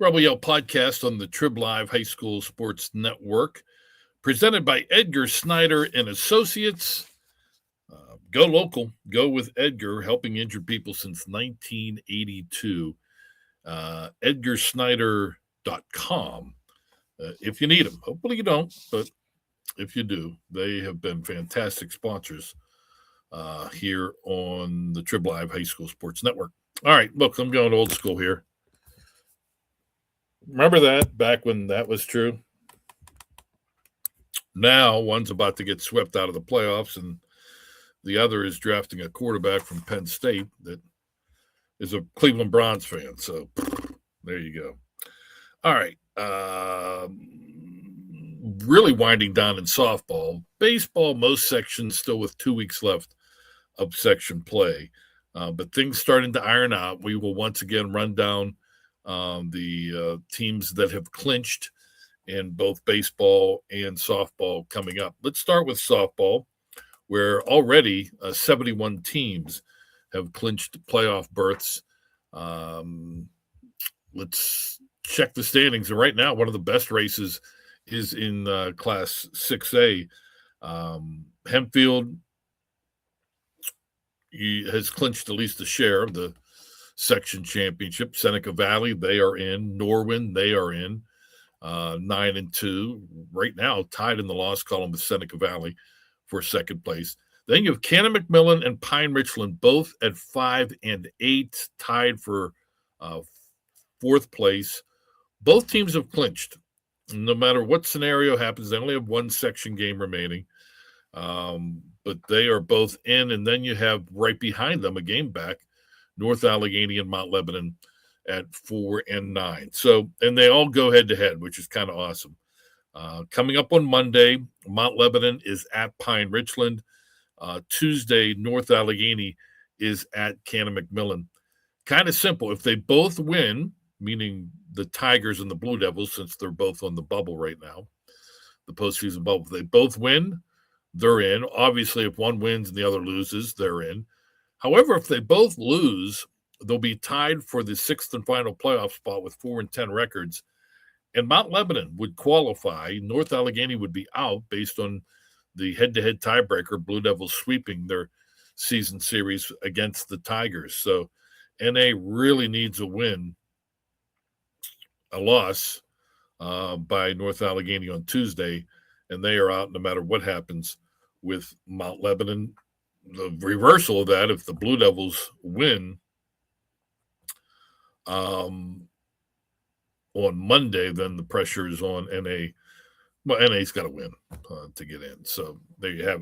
WPIAL podcast on the Trib Live High School Sports Network, presented by Edgar Snyder and Associates. Go local, go with Edgar, helping injured people since 1982. EdgarSnyder.com. If you need them, hopefully you don't, but if you do, they have been fantastic sponsors here on the Trib Live High School Sports Network. All right, look, I'm going old school here. Remember that back when that was true? Now one's about to get swept out of the playoffs, and the other is drafting a quarterback from Penn State that is a Cleveland Browns fan. So there you go. All right. Really winding down in softball. Baseball, most sections still with 2 weeks left of section play. But things starting to iron out. We will once again run down the teams that have clinched in both baseball and softball coming up. Let's start with softball, where already 71 teams have clinched playoff berths. Let's check the standings. And right now, one of the best races is in Class 6A. Hempfield has clinched at least a share of the section championship. Seneca Valley, they are in. Norwin, they are in. 9-2 right now, tied in the loss column with Seneca Valley for second place. Then you have Cannon McMillan and Pine Richland, both at 5 and 8, tied for fourth place. Both teams have clinched. No matter what scenario happens, they only have one section game remaining. But they are both in, and then you have right behind them a game back, North Allegheny and Mount Lebanon at 4 and 9. So, and they all go head to head, which is kind of awesome. Coming up on Monday, Mount Lebanon is at Pine Richland. Tuesday, North Allegheny is at Cannon McMillan. Kind of simple. If they both win, meaning the Tigers and the Blue Devils, since they're both on the bubble right now, the postseason bubble, if they both win, they're in. Obviously, if one wins and the other loses, they're in. However, if they both lose, they'll be tied for the sixth and final playoff spot with 4-10 records. And Mount Lebanon would qualify. North Allegheny would be out based on the head-to-head tiebreaker, Blue Devils sweeping their season series against the Tigers. So NA really needs a win, a loss by North Allegheny on Tuesday, and they are out no matter what happens with Mount Lebanon. The reversal of that, if the Blue Devils win on Monday, then the pressure is on NA. Well, NA's got to win to get in. So there you have.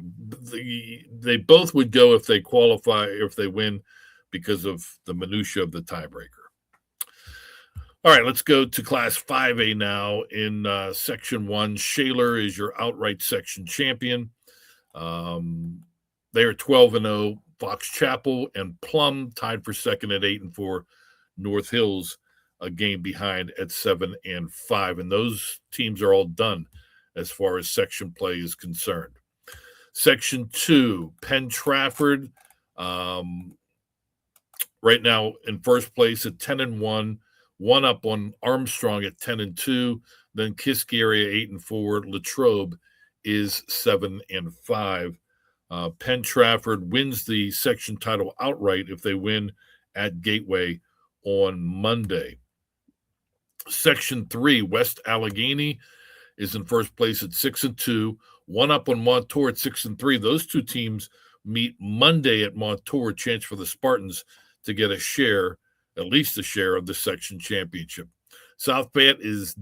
They both would go if they qualify, if they win, because of the minutia of the tiebreaker. All right, let's go to Class 5A now. In Section 1, Shaler is your outright section champion. They are 12-0. Fox Chapel and Plum tied for second at 8-4. North Hills a game behind at 7-5. And those teams are all done as far as section play is concerned. Section 2, Penn Trafford, right now in first place at 10-1, one up on Armstrong at 10-2, then Kiski area 8-4. Latrobe is 7-5. Penn Trafford wins the section title outright if they win at Gateway on Monday. Section 3, West Allegheny is in first place at 6-2, one up on Montour at 6-3. Those two teams meet Monday at Montour, chance for the Spartans to get a share, at least a share of the section championship. South Fayette is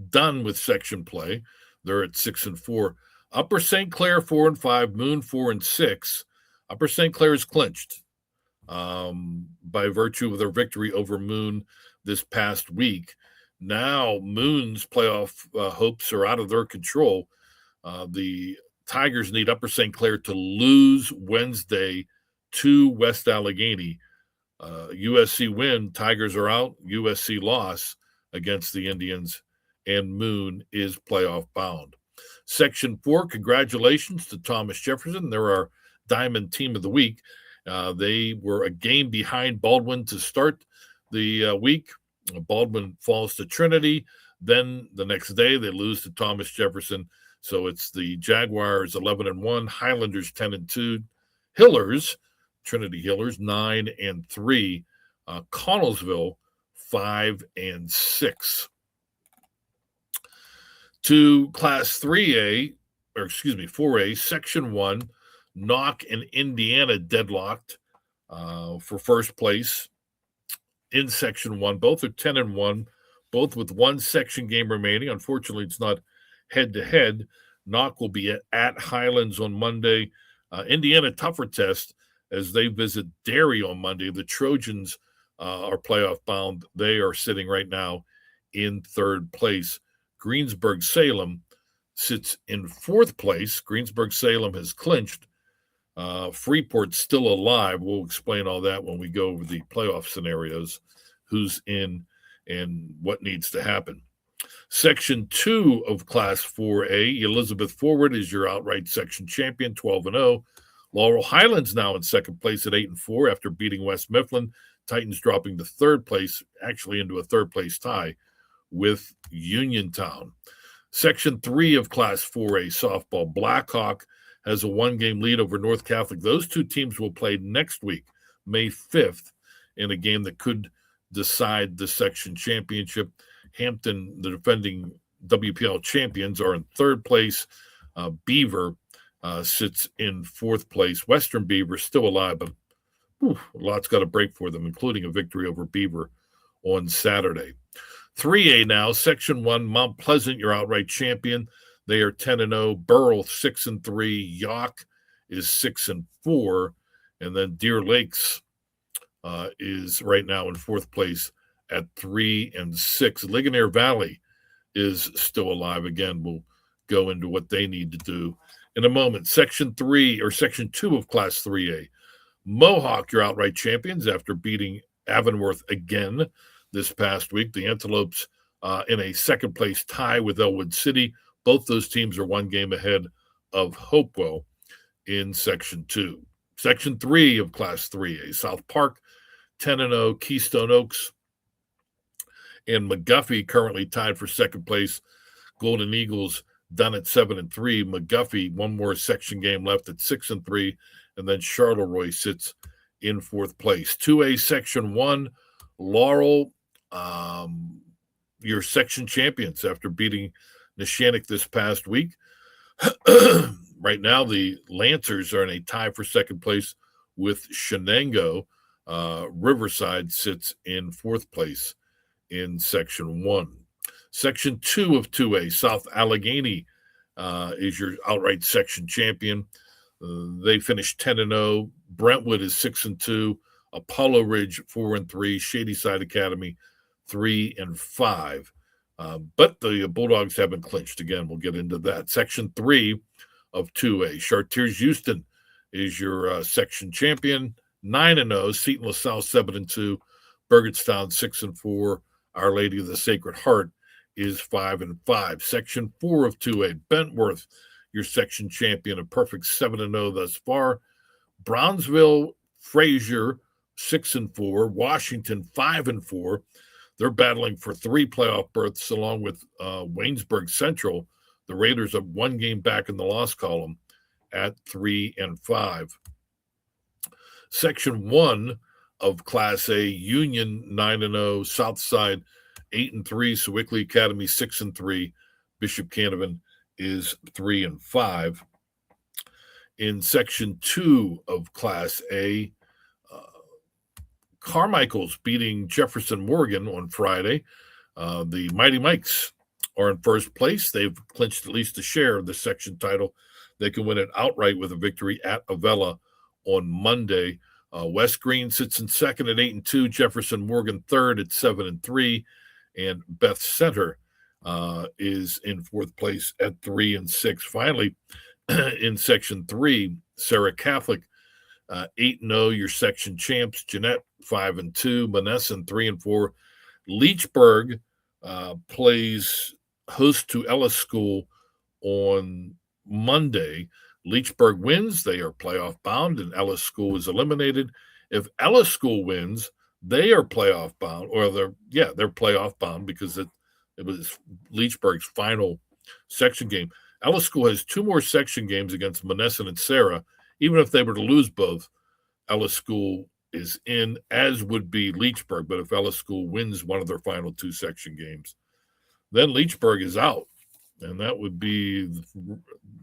done with section play. They're at 6-4. Upper St. Clair 4-5, Moon 4-6. Upper St. Clair is clinched by virtue of their victory over Moon this past week. Now Moon's playoff hopes are out of their control. The Tigers need Upper St. Clair to lose Wednesday to West Allegheny. USC win, Tigers are out. USC loss against the Indians, and Moon is playoff bound. Section 4, congratulations to Thomas Jefferson. They're our Diamond Team of the Week. They were a game behind Baldwin to start the week. Baldwin falls to Trinity. Then the next day they lose to Thomas Jefferson. So it's the Jaguars 11-1, Highlanders 10-2, Hillers, Trinity Hillers 9-3, Connellsville 5-6. To Class 3A, or excuse me, 4A, Section 1, Knock and Indiana deadlocked for first place in Section 1. Both are 10-1, both with one section game remaining. Unfortunately, it's not head-to-head. Knock will be at Highlands on Monday. Indiana, tougher test as they visit Derry on Monday. The Trojans are playoff bound. They are sitting right now in third place. Greensburg-Salem sits in fourth place. Greensburg-Salem has clinched. Freeport's still alive. We'll explain all that when we go over the playoff scenarios, who's in and what needs to happen. Section 2 of Class 4A, Elizabeth Forward is your outright section champion, 12-0. Laurel Highlands now in second place at 8-4 after beating West Mifflin. Titans dropping to third place, actually into a third place tie with Uniontown. Section 3 of Class 4A softball, Blackhawk has a one-game lead over North Catholic. Those two teams will play next week, May 5th, in a game that could decide the section championship. Hampton, the defending WPIAL champions, are in third place. Beaver sits in fourth place. Western Beaver still alive, but a lot's got to break for them, including a victory over Beaver on Saturday. 3A now, Section 1, Mount Pleasant, your outright champion. They are 10-0. Burrell 6-3. Yock is 6-4, and then Deer Lakes is right now in fourth place at 3-6. Ligonier Valley is still alive. Again, we'll go into what they need to do in a moment. Section 3 or Section 2 of Class 3A. Mohawk, your outright champions after beating Avonworth again this past week. The Antelopes in a second place tie with Elwood City. Both those teams are one game ahead of Hopewell in Section 2. Section 3 of Class 3A. South Park 10-0. Keystone Oaks and McGuffey currently tied for second place. Golden Eagles done at 7-3. McGuffey, one more section game left at 6-3. And then Charleroi sits in fourth place. 2A Section 1, Laurel, your section champions after beating Neshannock this past week. Right now, the Lancers are in a tie for second place with Shenango. Riverside sits in fourth place in Section 1. Section 2 of 2A, South Allegheny is your outright section champion. They finished 10-0. Brentwood is 6-2. Apollo Ridge 4-3. Shadyside Academy 3-5. But the Bulldogs haven't clinched. Again, we'll get into that. Section 3 of 2A. Chartiers Houston is your section champion, 9-0. Seton LaSalle 7-2. Burgettstown 6-4. Our Lady of the Sacred Heart is 5-5. Section 4 of 2A. Bentworth, your section champion, a perfect 7-0 thus far. Brownsville, Frazier 6-4. Washington 5-4. They're battling for 3 playoff berths along with Waynesburg Central. The Raiders are one game back in the loss column at 3-5. Section 1 of Class A, Union 9-0, Southside 8-3, Sewickley Academy 6-3, Bishop Canevin is 3-5. In Section 2 of Class A, Carmichael's beating Jefferson Morgan on Friday. The Mighty Mikes are in first place. They've clinched at least a share of the section title. They can win it outright with a victory at Avella on Monday. West Green sits in second at 8-2. Jefferson Morgan third at 7-3. And Beth Center is in fourth place at 3-6. Finally, in Section 3, Sarah Catholic 8-0, your section champs. Jeanette 5-2. Monessen 3-4. Leechburg plays host to Ellis School on Monday. Leechburg wins, they are playoff bound, and Ellis School is eliminated. If Ellis School wins, They are playoff bound, or they're playoff bound because it was Leechburg's final section game. Ellis School has 2 more section games against Monessen and Sarah. Even if they were to lose both, Ellis School is in, as would be Leechburg. But if Ellis School wins one of their final 2 section games, then Leechburg is out. And that would be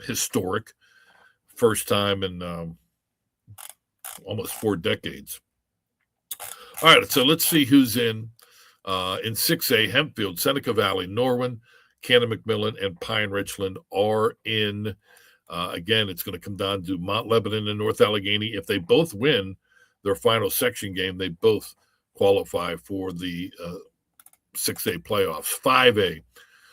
historic. First time in almost 4 decades. All right, so let's see who's in 6A. Hempfield, Seneca Valley, Norwin, Cannon McMillan, and Pine Richland are in. Again, it's going to come down to Mount Lebanon and North Allegheny. If they both win their final section game, they both qualify for the 6A playoffs. 5A,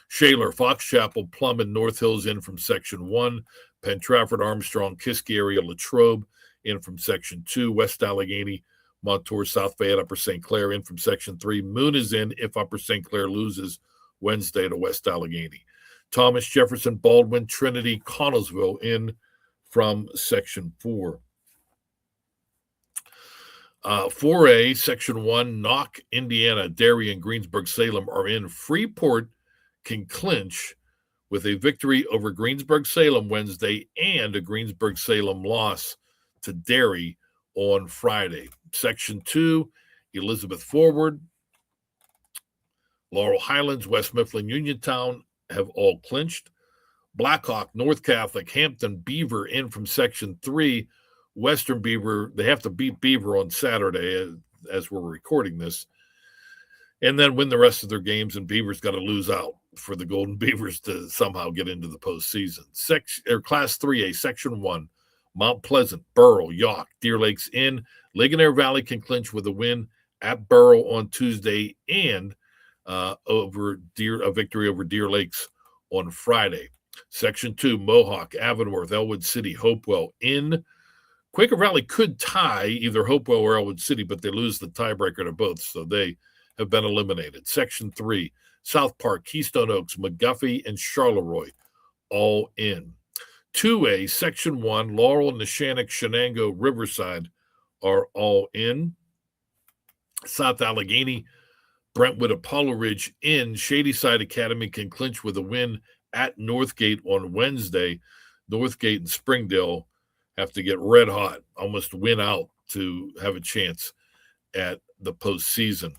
Shaler, Fox Chapel, Plum, and North Hills in from Section 1. Penn Trafford, Armstrong, Kiski area, Latrobe in from Section 2. West Allegheny, Montour, South Fayette, Upper St. Clair in from Section 3. Moon is in if Upper St. Clair loses Wednesday to West Allegheny. Thomas, Jefferson, Baldwin, Trinity, Connellsville in from Section 4. 4A, Section 1, Knock, Indiana, Darien, Greensburg, Salem are in. Freeport can clinch with a victory over Greensburg-Salem Wednesday and a Greensburg-Salem loss to Derry on Friday. Section 2, Elizabeth Forward, Laurel Highlands, West Mifflin, Uniontown have all clinched. Blackhawk, North Catholic, Hampton, Beaver in from Section 3. Western Beaver, they have to beat Beaver on Saturday as we're recording this, and then win the rest of their games, and Beaver's got to lose out for the Golden Beavers to somehow get into the postseason. Class 3A, Section 1, Mount Pleasant, Burrow, York, Deer Lakes in. Ligonier Valley can clinch with a win at Burrow on Tuesday and a victory over Deer Lakes on Friday. Section 2, Mohawk, Avonworth, Elwood City, Hopewell in. Quaker Valley could tie either Hopewell or Elwood City, but they lose the tiebreaker to both, so they have been eliminated. Section 3, South Park, Keystone Oaks, McGuffey, and Charleroi all in. 2A, Section 1, Laurel, Neshannock, Shenango, Riverside are all in. South Allegheny, Brentwood, Apollo Ridge in. Shadyside Academy can clinch with a win at Northgate on Wednesday. Northgate and Springdale have to get red hot, almost win out to have a chance at the postseason.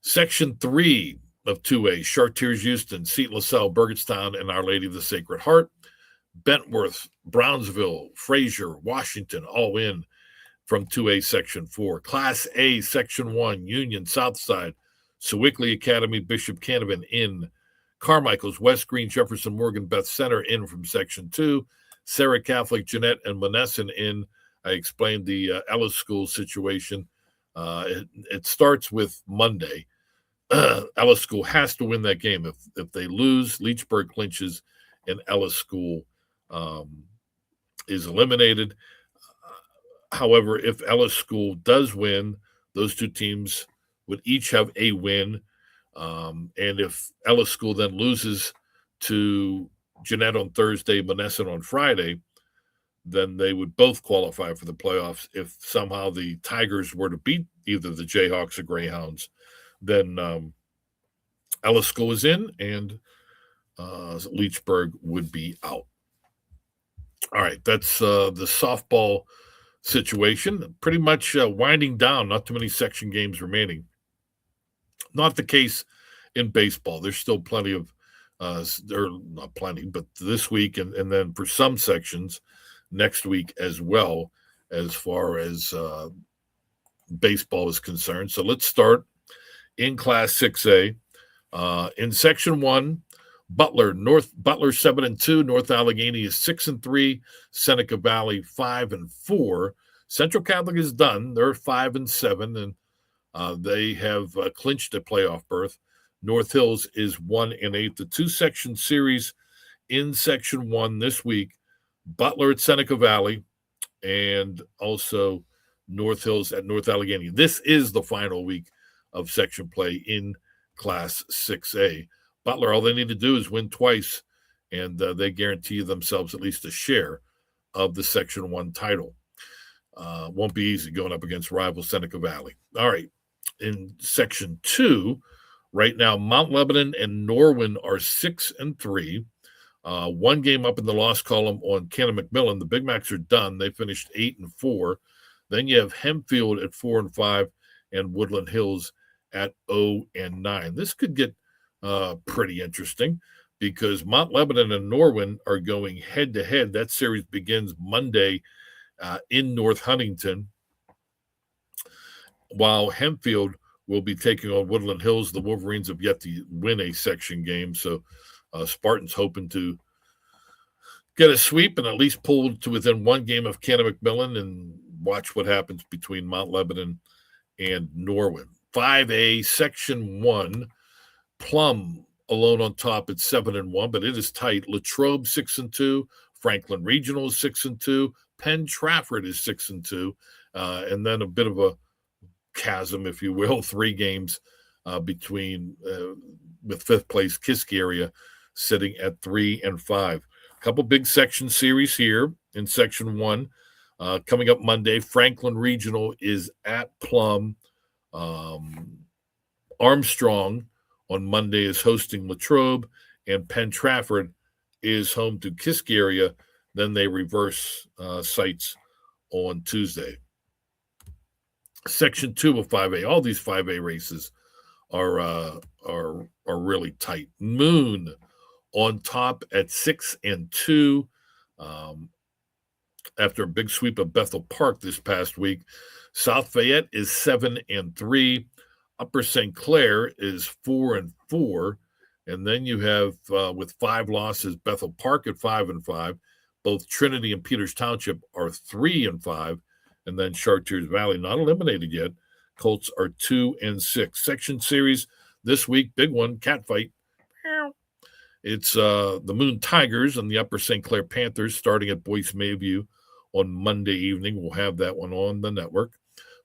Section 3 of 2A, Chartiers, Houston, Seton LaSalle, Burgettstown, and Our Lady of the Sacred Heart. Bentworth, Brownsville, Fraser, Washington, all in from 2A Section 4. Class A, Section 1, Union, Southside, Sewickley Academy, Bishop Canavan in. Carmichael's, West Green, Jefferson, Morgan, Beth Center in from Section 2. Sarah Catholic, Jeanette, and Monessen in. I explained the Ellis School situation. It starts with Monday. Ellis School has to win that game. If they lose, Leechburg clinches, and Ellis School is eliminated. However, if Ellis School does win, those two teams would each have a win. And if Ellis School then loses to Jeanette on Thursday, Monessen on Friday, then they would both qualify for the playoffs. If somehow the Tigers were to beat either the Jayhawks or Greyhounds, then Ellis School is in, and Leechburg would be out. All right, that's the softball situation. Pretty much winding down, not too many section games remaining. Not the case in baseball. There's still plenty of, or not plenty, but this week and then for some sections next week as well, as far as baseball is concerned. So let's start in Class 6A. In Section 1, Butler 7-2, North Allegheny is 6-3, Seneca Valley 5-4. Central Catholic is done; they're 5-7, and they have clinched a playoff berth. North Hills is 1-8. The 2-section series in Section 1 this week: Butler at Seneca Valley, and also North Hills at North Allegheny. This is the final week of section play in Class 6A. Butler, all they need to do is win twice, and they guarantee themselves at least a share of the Section 1 title. Won't be easy going up against rival Seneca Valley. All right. In Section 2, right now, Mount Lebanon and Norwin are 6-3. One game up in the loss column on Cannon McMillan. The Big Macs are done. They finished 8-4. Then you have Hempfield at 4-5 and Woodland Hills at 0-9. This could get pretty interesting because Mount Lebanon and Norwin are going head-to-head. That series begins Monday in North Huntington, while Hempfield will be taking on Woodland Hills. The Wolverines have yet to win a section game, so Spartans hoping to get a sweep and at least pull to within one game of Cannon McMillan and watch what happens between Mount Lebanon and Norwin. 5A, Section 1, Plum alone on top at 7-1, but it is tight. Latrobe 6-2, Franklin Regional is 6-2, Penn Trafford is 6-2, and then a bit of a chasm, if you will, 3 games between with fifth place Kiski area sitting at 3-5. A couple big section series here in Section 1. Coming up Monday, Franklin Regional is at Plum. Armstrong on Monday is hosting Latrobe, and Penn Trafford is home to Kiski area. Then they reverse sites on Tuesday. Section 2 of 5A. All these 5A races are really tight. Moon on top at 6-2 after a big sweep of Bethel Park this past week. South Fayette is 7-3. Upper St. Clair is 4-4. And then you have, with 5 losses, Bethel Park at 5-5. Both Trinity and Peters Township are 3-5. And then Chartiers Valley, not eliminated yet. Colts are 2-6. Section series this week, big one, catfight. It's the Moon Tigers and the Upper St. Clair Panthers starting at Boyce Mayview on Monday evening. We'll have that one on the network.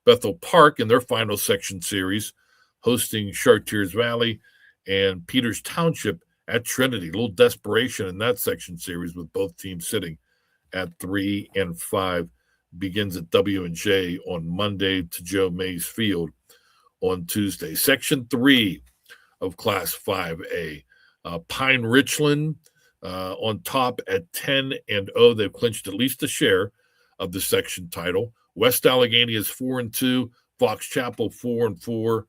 Bethel Park in their final section series, hosting Chartiers Valley, and Peters Township at Trinity. A little desperation in that section series with both teams sitting at 3-5. Begins at W&J on Monday to Joe Mays Field on Tuesday. Section 3 of Class 5A. Pine Richland on top at 10-0. They've clinched at least a share of the section title. West Allegheny is 4-2. Fox Chapel 4-4.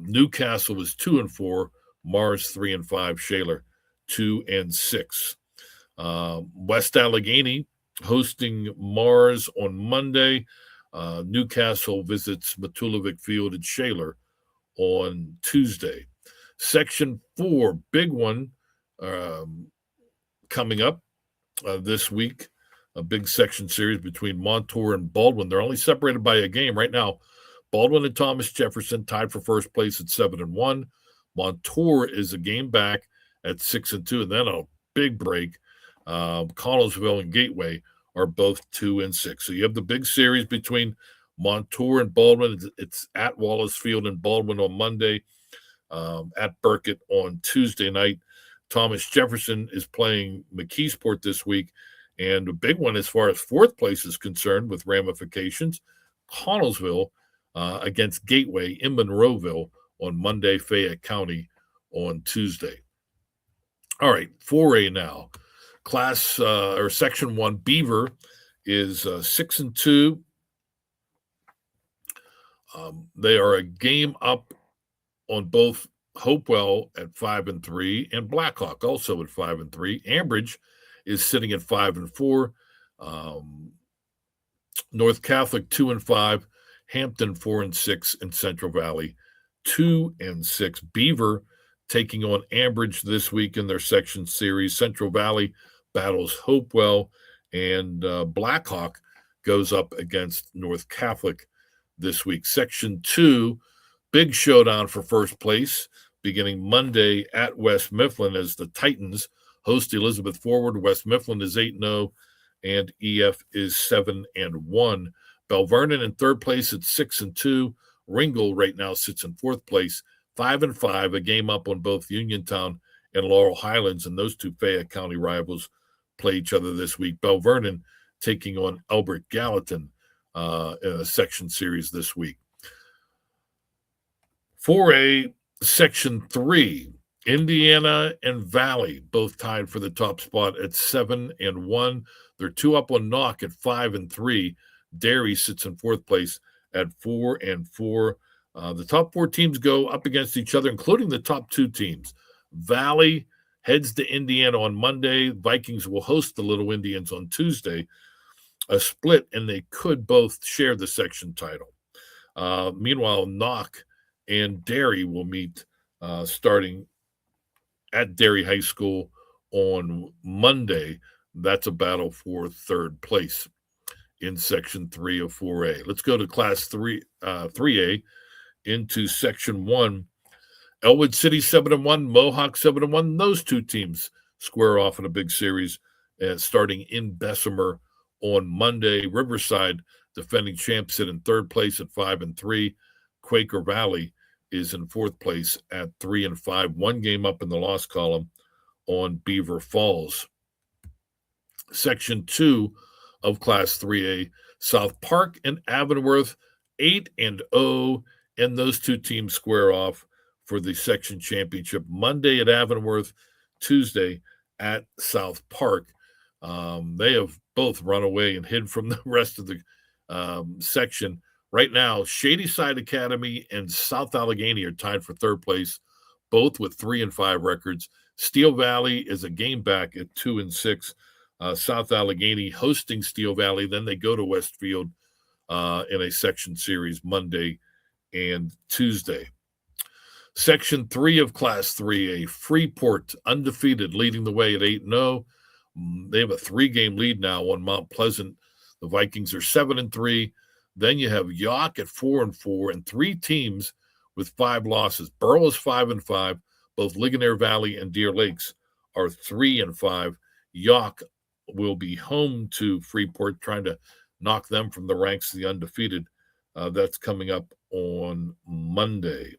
Newcastle is 2-4. Mars 3-5. Shaler 2-6. West Allegheny hosting Mars on Monday. Newcastle visits Matulovic Field at Shaler on Tuesday. Section 4, big one coming up this week. A big section series between Montour and Baldwin. They're only separated by a game right now. Baldwin and Thomas Jefferson tied for first place at 7-1. Montour is a game back at 6-2, and then a big break. Connellsville and Gateway are both 2-6. So you have the big series between Montour and Baldwin. It's at Wallace Field in Baldwin on Monday, at Burkett on Tuesday night. Thomas Jefferson is playing McKeesport this week. And a big one as far as fourth place is concerned with ramifications, Connellsville against Gateway in Monroeville on Monday, Fayette County on Tuesday. All right, 4A now. Class or Section 1, Beaver is 6-2. They are a game up on both Hopewell at 5-3 and Blackhawk also at 5-3. Ambridge is sitting at 5-4. North Catholic 2-5. Hampton 4-6, and Central Valley 2-6. Beaver taking on Ambridge this week in their section series. Central Valley battles Hopewell, and Blackhawk goes up against North Catholic this week. Section 2, big showdown for first place beginning Monday at West Mifflin as the Titans host Elizabeth Forward. West Mifflin is 8-0, and EF is 7-1. Bell Vernon in third place at 6-2. Ringgold right now sits in fourth place, 5-5, a game up on both Uniontown and Laurel Highlands, and those two Fayette County rivals play each other this week. Bell Vernon taking on Albert Gallatin in a section series this week. 4A, Section 3, Indiana and Valley both tied for the top spot at 7-1. They're 2 up on Knock at 5-3. Derry sits in 4th place at 4-4. The top 4 teams go up against each other, including the top 2 teams. Valley heads to Indiana on Monday. Vikings will host the Little Indians on Tuesday. A split, and they could both share the section title. Meanwhile, Knock and Derry will meet starting at Derry High School on Monday. That's a battle for 3rd place in Section 3 of 4A. Let's go to Class 3A into Section 1. Elwood City 7-1, Mohawk 7-1. Those 2 teams square off in a big series starting in Bessemer on Monday. Riverside, defending champs, sit in 3rd place at 5-3. Quaker Valley is in 4th place at 3-5, 1 game up in the loss column on Beaver Falls. Section 2 of Class 3A, South Park and Avonworth 8-0, and those 2 teams square off for the section championship Monday at Avonworth, Tuesday at South Park. They have both run away and hid from the rest of the section. Right now, Shadyside Academy and South Allegheny are tied for 3rd place, both with 3-5 records. Steel Valley is a game back at 2-6. South Allegheny hosting Steel Valley. Then they go to Westfield in a section series Monday and Tuesday. Section 3 of Class 3A, Freeport undefeated, leading the way at 8-0. They have a 3-game lead now on Mount Pleasant. The Vikings are 7-3. Then you have York at 4-4, and 3 teams with 5 losses. Burl is 5-5. Both Ligonier Valley and Deer Lakes are 3-5. York will be home to Freeport, trying to knock them from the ranks of the undefeated. That's coming up on Monday.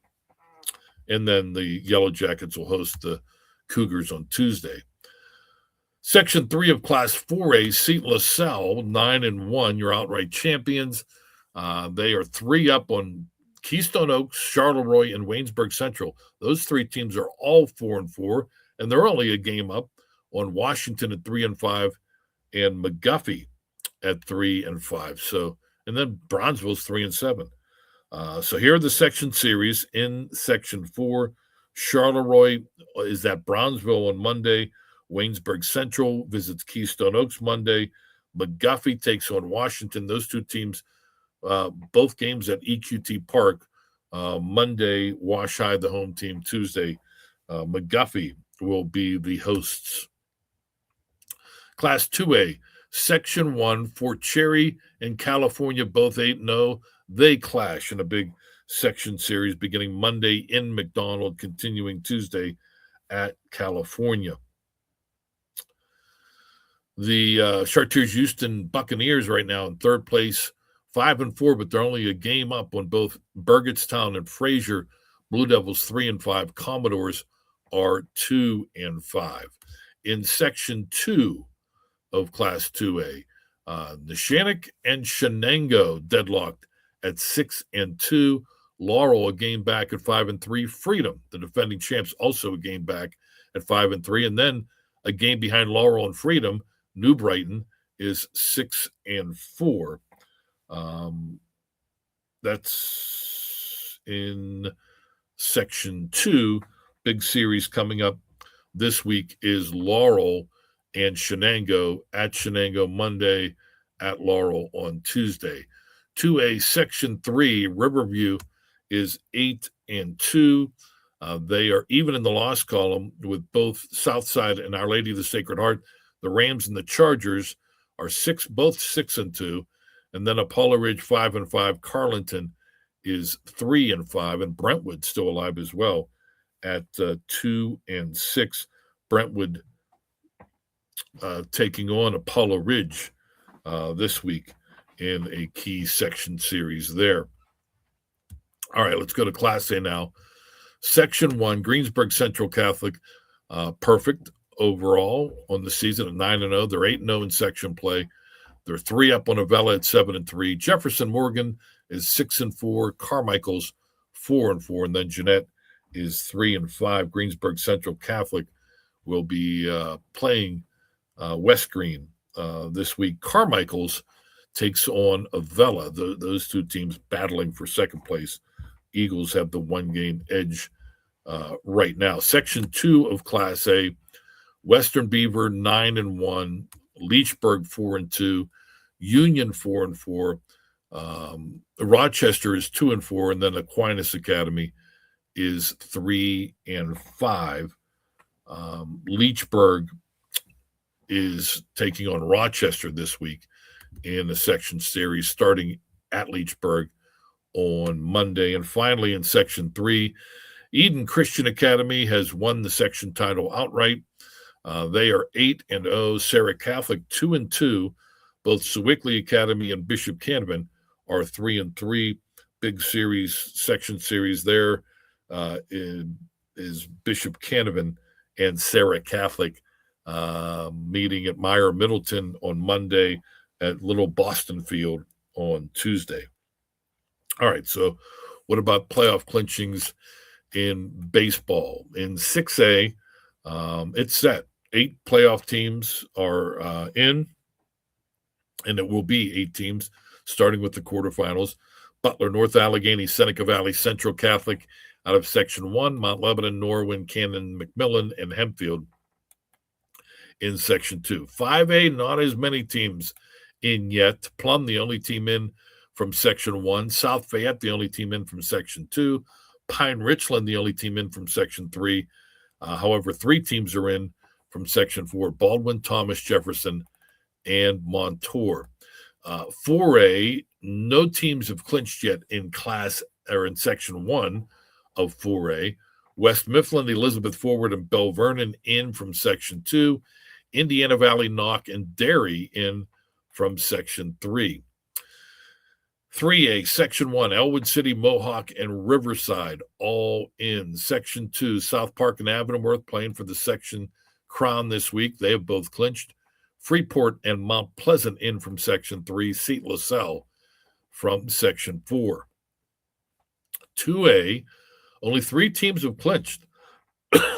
And then the Yellow Jackets will host the Cougars on Tuesday. Section 3 of Class 4A, St. LaSalle, 9-1, your outright champions. They are 3 up on Keystone Oaks, Charleroi, and Waynesburg Central. Those 3 teams are all 4-4, and they're only a game up on Washington at 3-5 and McGuffey at 3-5. So, and then Bronzeville's 3-7. So here are the section series. In Section 4, Charleroi is at Bronzeville on Monday. Waynesburg Central visits Keystone Oaks Monday. McGuffey takes on Washington. Those 2 teams, both games at EQT Park. Monday, Wash High, the home team. Tuesday, McGuffey will be the hosts. Class 2A, Section 1, Fort Cherry and California, both 8-0. They clash in a big section series beginning Monday in McDonald, continuing Tuesday at California. The Chartiers Houston Buccaneers right now in 3rd place, 5-4, but they're only a game up on both Burgettstown and Fraser. Blue Devils 3-5. Commodores are 2-5. In Section 2 of Class 2A, Neshannock and Shenango deadlocked at 6-2. Laurel a game back at 5-3. Freedom, the defending champs, also a game back at 5-3. And then a game behind Laurel and Freedom, New Brighton is 6-4. That's in Section 2. Big series coming up this week is Laurel and Shenango at Shenango Monday, at Laurel on Tuesday. 2A Section 3, Riverview is 8-2. They are even in the loss column with both Southside and Our Lady of the Sacred Heart. The Rams and the Chargers are both 6-2. And then Apollo Ridge 5-5. Carlinton is 3-5, and Brentwood still alive as well at 2-6. Brentwood taking on Apollo Ridge this week in a key section series there. All right, let's go to Class A now. Section 1, Greensburg Central Catholic, perfect overall on the season at 9-0. They're 8-0 in section play. They're 3 up on Avella at 7-3. Jefferson Morgan is 6-4. Carmichael's 4-4, and then Jeanette is 3-5. Greensburg Central Catholic will be playing West Green this week. Carmichael's takes on Avella. Those two teams battling for second place. Eagles have the 1-game edge right now. Section 2 of Class A, Western Beaver 9-1, Leechburg 4-2, Union 4-4, Rochester is 2-4, and then Aquinas Academy is 3-5. Leechburg is taking on Rochester this week in the section series, starting at Leechburg on Monday. And finally, in Section 3, Eden Christian Academy has won the section title outright. They are 8-0. Sarah Catholic 2-2. Both Sewickley Academy and Bishop Canevin are 3-3. Big series, section series there is Bishop Canevin and Sarah Catholic meeting at Meyer Middleton on Monday, at Little Boston Field on Tuesday. All right, so what about playoff clinchings in baseball? In 6A, it's set. 8 playoff teams are in, and it will be 8 teams, starting with the quarterfinals. Butler, North Allegheny, Seneca Valley, Central Catholic out of Section 1, Mount Lebanon, Norwin, Cannon, McMillan, and Hempfield in Section 2. 5A, not as many teams in yet. Plum, the only team in from Section 1. South Fayette, the only team in from Section 2. Pine Richland, the only team in from Section 3. However, 3 teams are in from Section 4. Baldwin, Thomas, Jefferson, and Montour. 4A, no teams have clinched yet in in Section 1 of 4A. West Mifflin, Elizabeth Forward, and Bell Vernon in from Section 2. Indiana Valley, Knock, and Derry in from Section 3. 3A, Section 1, Elwood City, Mohawk, and Riverside all in. Section 2, South Park and Avonworth playing for the section crown this week. They have both clinched. Freeport and Mount Pleasant in from Section 3. Seat LaSalle from Section 4. 2A, only 3 teams have clinched.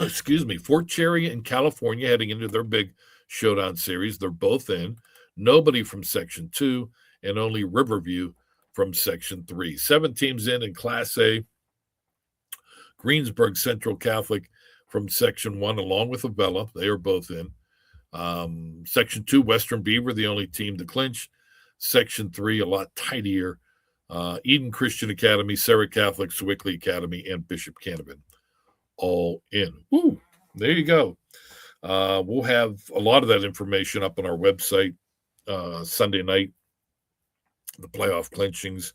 Excuse me. Fort Cherry and California heading into their big showdown series. They're both in. Nobody from Section 2, and only Riverview from Section 3. 7 teams in Class A. Greensburg Central Catholic from Section 1, along with Avella. They are both in. Section 2, Western Beaver, the only team to clinch. Section 3, a lot tidier. Eden Christian Academy, Sarah Catholic, Sewickley Academy, and Bishop Canevin all in. Woo! There you go. We'll have a lot of that information up on our website Sunday night, the playoff clinchings,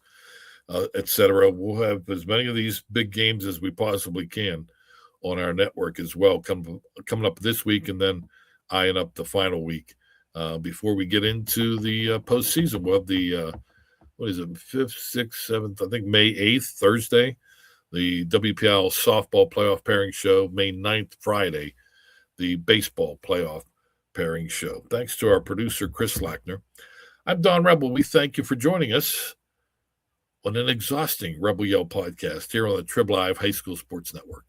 etc. We'll have as many of these big games as we possibly can on our network as well, coming up this week, and then eyeing up the final week before we get into the postseason. We'll have the 5th, 6th, 7th, I think May 8th, Thursday, the WPIAL Softball Playoff Pairing Show. May 9th, Friday, the Baseball Playoff Pairing Show. Thanks to our producer, Chris Lackner. I'm Don Rebel. We thank you for joining us on an exhausting Rebel Yell podcast here on the Trib Live High School Sports Network.